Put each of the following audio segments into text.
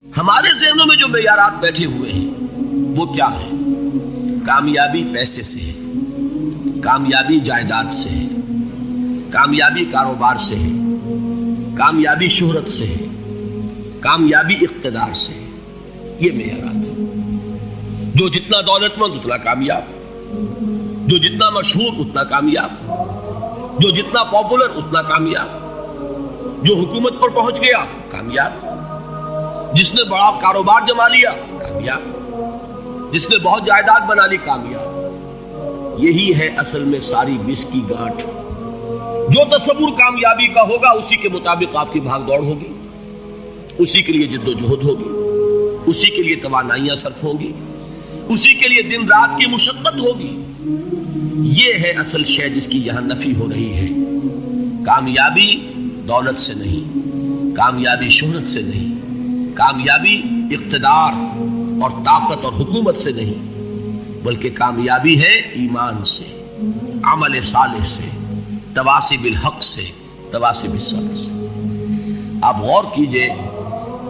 ہمارے ذہنوں میں جو معیارات بیٹھے ہوئے ہیں وہ کیا ہے؟ کامیابی پیسے سے ہے، کامیابی جائیداد سے ہے، کامیابی کاروبار سے ہے، کامیابی شہرت سے ہے، کامیابی اقتدار سے ہے۔ یہ معیارات ہیں۔ جو جتنا دولت مند اتنا کامیاب، جو جتنا مشہور اتنا کامیاب، جو جتنا پاپولر اتنا کامیاب، جو حکومت پر پہنچ گیا کامیاب، جس نے بڑا کاروبار جما لیا کامیاب، جس نے بہت جائیداد بنا لی کامیاب۔ یہی ہے اصل میں ساری بس کی گانٹھ۔ جو تصور کامیابی کا ہوگا اسی کے مطابق آپ کی بھاگ دوڑ ہوگی، اسی کے لیے جد و جہد ہوگی، اسی کے لیے توانائیاں صرف ہوں گی، اسی کے لیے دن رات کی مشقت ہوگی۔ یہ ہے اصل شے جس کی یہاں نفی ہو رہی ہے۔ کامیابی دولت سے نہیں، کامیابی شہرت سے نہیں، کامیابی اقتدار اور طاقت اور حکومت سے نہیں، بلکہ کامیابی ہے ایمان سے، عمل صالح سے، تواصی بالحق سے، تواصی بالصبر سے۔ آپ غور کیجئے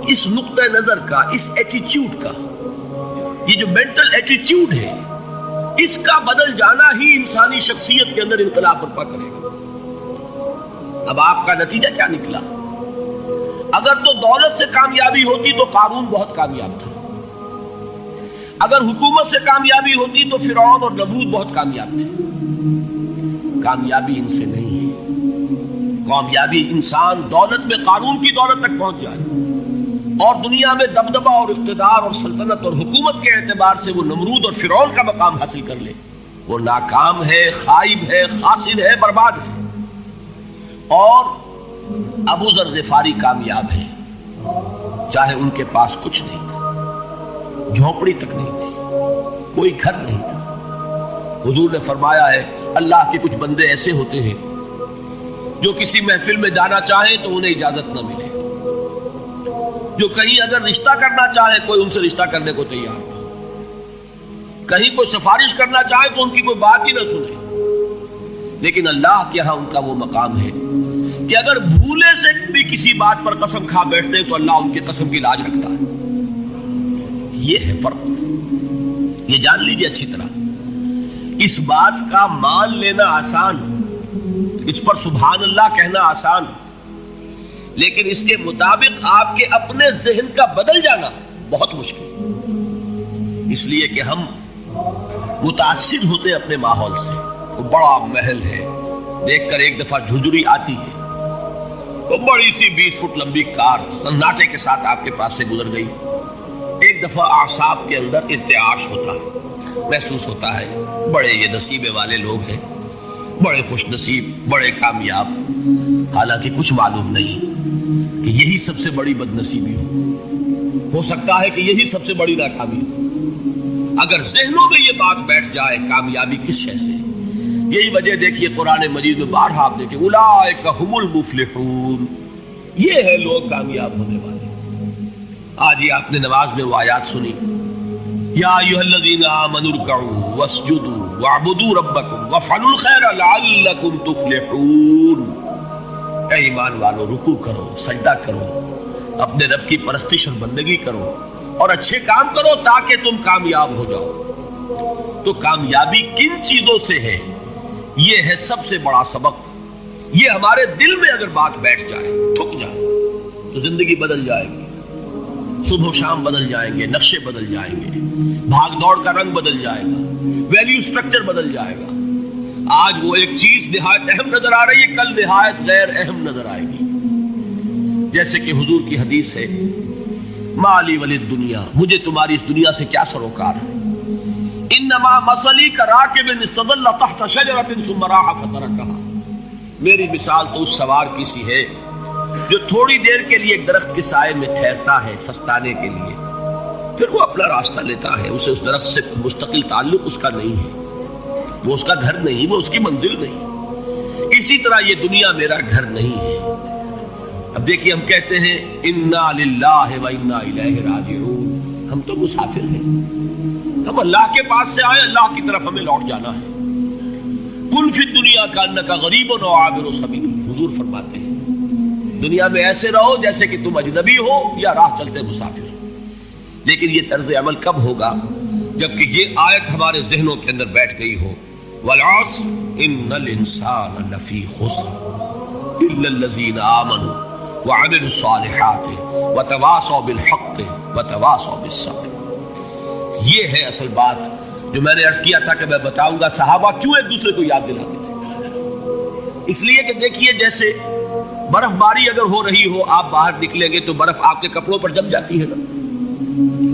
اس نقطہ نظر کا، اس ایٹیچیوڈ کا، یہ جو مینٹل ایٹیچیوڈ ہے، اس کا بدل جانا ہی انسانی شخصیت کے اندر انقلاب برپا کرے گا۔ اب آپ کا نتیجہ کیا نکلا؟ اگر تو دولت سے کامیابی ہوتی تو قارون بہت کامیاب تھا، اگر حکومت سے کامیابی ہوتی تو فرعون اور نمرود بہت کامیاب تھے۔ کامیابی ان سے نہیں ہے۔ کامیابی انسان دولت میں قارون کی دولت تک پہنچ جائے اور دنیا میں دبدبہ اور اقتدار اور سلطنت اور حکومت کے اعتبار سے وہ نمرود اور فرعون کا مقام حاصل کر لے، وہ ناکام ہے، خائب ہے، خاسر ہے، برباد ہے۔ اور ابو ذر غفاری کامیاب ہے، چاہے ان کے پاس کچھ نہیں تھا، جھونپڑی تک نہیں تھی، کوئی گھر نہیں تھا۔ حضور نے فرمایا ہے اللہ کے کچھ بندے ایسے ہوتے ہیں جو کسی محفل میں جانا چاہیں تو انہیں اجازت نہ ملے، جو کہیں اگر رشتہ کرنا چاہے کوئی ان سے رشتہ کرنے کو تیار نہ، کہیں کوئی سفارش کرنا چاہے تو ان کی کوئی بات ہی نہ سنے۔ لیکن اللہ کے ہاں ان کا وہ مقام ہے کہ اگر بھولے سے بھی کسی بات پر قسم کھا بیٹھتے تو اللہ ان کے قسم کی لاج رکھتا ہے۔ یہ ہے فرق، یہ جان لیجیے اچھی طرح۔ اس بات کا مان لینا آسان، اس پر سبحان اللہ کہنا آسان، لیکن اس کے مطابق آپ کے اپنے ذہن کا بدل جانا بہت مشکل، اس لیے کہ ہم متاثر ہوتے ہیں اپنے ماحول سے۔ وہ بڑا محل ہے، دیکھ کر ایک دفعہ جھجری آتی ہے، وہ بڑی سی 20 فٹ لمبی کار سناٹے کے ساتھ آپ کے پاس سے گزر گئی۔ ایک دفعہ اعصاب کے اندر ارتعاش ہوتا ہے، محسوس ہوتا ہے بڑے یہ نصیبے والے لوگ ہیں، بڑے خوش نصیب، بڑے کامیاب، حالانکہ کچھ معلوم نہیں کہ یہی سب سے بڑی بد نصیبی ہو سکتا ہے کہ یہی سب سے بڑی ناکامی ہو۔ اگر ذہنوں میں یہ بات بیٹھ جائے کامیابی کس شے سے، یہی وجہ دیکھیے قرآن مجید میں بارہا آپ دیکھیں اولئک هم المفلحون، یہ ہے لوگ کامیاب ہونے والے۔ آج یہ آپ نے نماز میں وہ آیات سنی، یا ایھا الذین آمنوا ارکعوا واسجدوا واعبدوا ربکم وافعلوا الخیر لعلکم تفلحون۔ اے ایمان والو، رکوع کرو، سجدہ کرو، اپنے رب کی پرستش اور بندگی کرو اور اچھے کام کرو تاکہ تم کامیاب ہو جاؤ۔ تو کامیابی کن چیزوں سے ہے؟ یہ ہے سب سے بڑا سبق۔ یہ ہمارے دل میں اگر بات بیٹھ جائے، ٹھک جائے، تو زندگی بدل جائے گی، صبح و شام بدل جائیں گے، نقشے بدل جائیں گے، بھاگ دوڑ کا رنگ بدل جائے گا، ویلیو سٹرکچر بدل جائے گا۔ آج وہ ایک چیز نہایت اہم نظر آ رہی ہے، کل نہایت غیر اہم نظر آئے گی۔ جیسے کہ حضور کی حدیث ہے، مالی ولی الدنیا، مجھے تمہاری اس دنیا سے کیا سروکار ہے؟ انما مثلی کراکب استظل تحت شجرۃ ثم راح فترکها، میری مثال تو اس سوار کی سی ہے جو تھوڑی دیر کے لیے ایک درخت کے سائے میں ٹھہرتا ہے سستانے کے لیے، پھر وہ اپنا راستہ لیتا ہے، اسے اس درخت سے مستقل تعلق اس کا نہیں ہے، وہ اس کا گھر نہیں، وہ اس کی منزل نہیں۔ اسی طرح یہ دنیا میرا گھر نہیں ہے۔ اب دیکھیے ہم کہتے ہیں انا للہ و انا الیہ راجعون، ہم تو مسافر ہیں، ہم اللہ کے پاس سے آئے، اللہ کی طرف ہمیں لوٹ جانا ہے۔ کن فی الدنیا کانک غریب و عابر سبیل، حضور فرماتے ہیں دنیا میں ایسے رہو جیسے کہ تم اجنبی ہو یا راہ چلتے مسافر ہو. لیکن یہ طرز عمل کب ہوگا؟ جبکہ یہ آیت ہمارے ذہنوں کے اندر بیٹھ گئی ہو. والعصر ان الانسان لفی خسر الا الذین آمنوا وعملوا الصالحات وتواصوا بالحق وتواصوا بالصبر. یہ ہے اصل بات جو میں نے عرض کیا تھا کہ میں بتاؤں گا صحابہ کیوں ایک دوسرے کو یاد دلاتے تھے. اس لیے کہ دیکھیے جیسے برف باری اگر ہو رہی ہو، آپ باہر نکلیں گے تو برف آپ کے کپڑوں پر جم جاتی ہے نا،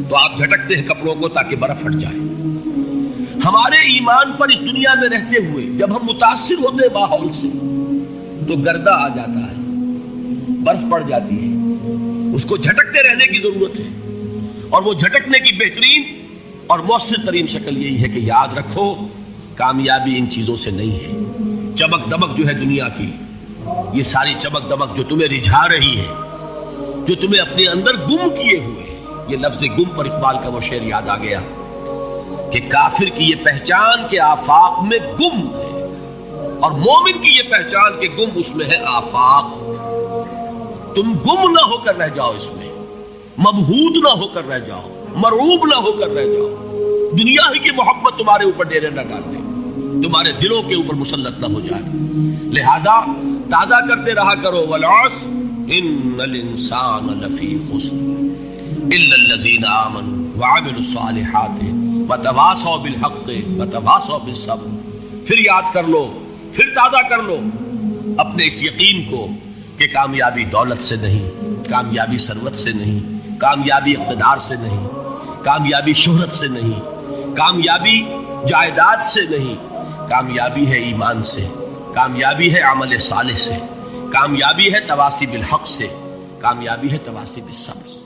تو آپ جھٹکتے ہیں کپڑوں کو تاکہ برف ہٹ جائے. ہمارے ایمان پر اس دنیا میں رہتے ہوئے جب ہم متاثر ہوتے ہیں ماحول سے تو گردہ آ جاتا ہے، برف پڑ جاتی ہے، اس کو جھٹکتے رہنے کی ضرورت ہے. اور وہ جھٹکنے کی بہترین اور مؤثر ترین شکل یہی ہے کہ یاد رکھو کامیابی ان چیزوں سے نہیں ہے. چمک دمک جو ہے دنیا کی، یہ ساری چمک دمک جو تمہیں رجھا رہی ہے، جو تمہیں اپنے اندر گم کیے ہوئے، یہ لفظ گم پر اقبال کا وہ شعر یاد آ گیا کہ کافر کی یہ پہچان کے آفاق میں گم ہے، اور مومن کی یہ پہچان کے گم اس میں ہے آفاق. تم گم نہ ہو کر رہ جاؤ، اس میں مبہوت نہ ہو کر رہ جاؤ، مرعوب نہ ہو کر رہ جاؤ. دنیا ہی کی محبت تمہارے اوپر ڈیرے نہ ڈال دے، تمہارے دلوں کے اوپر مسلط نہ ہو جائے. لہذا تازہ کرتے رہا کرو والعصر ان الانسان لفی خسر الا الذین آمنوا وعملوا الصالحات وتواصوا بالحق وتواصوا بالصبر. پھر یاد کر لو، پھر تازہ کر لو اپنے اس یقین کو کہ کامیابی دولت سے نہیں، کامیابی ثروت سے نہیں، کامیابی اقتدار سے نہیں، کامیابی شہرت سے نہیں، کامیابی جائیداد سے نہیں. کامیابی ہے ایمان سے، کامیابی ہے عمل صالح سے، کامیابی ہے تواصی بالحق سے، کامیابی ہے تواصی بالصبر سے.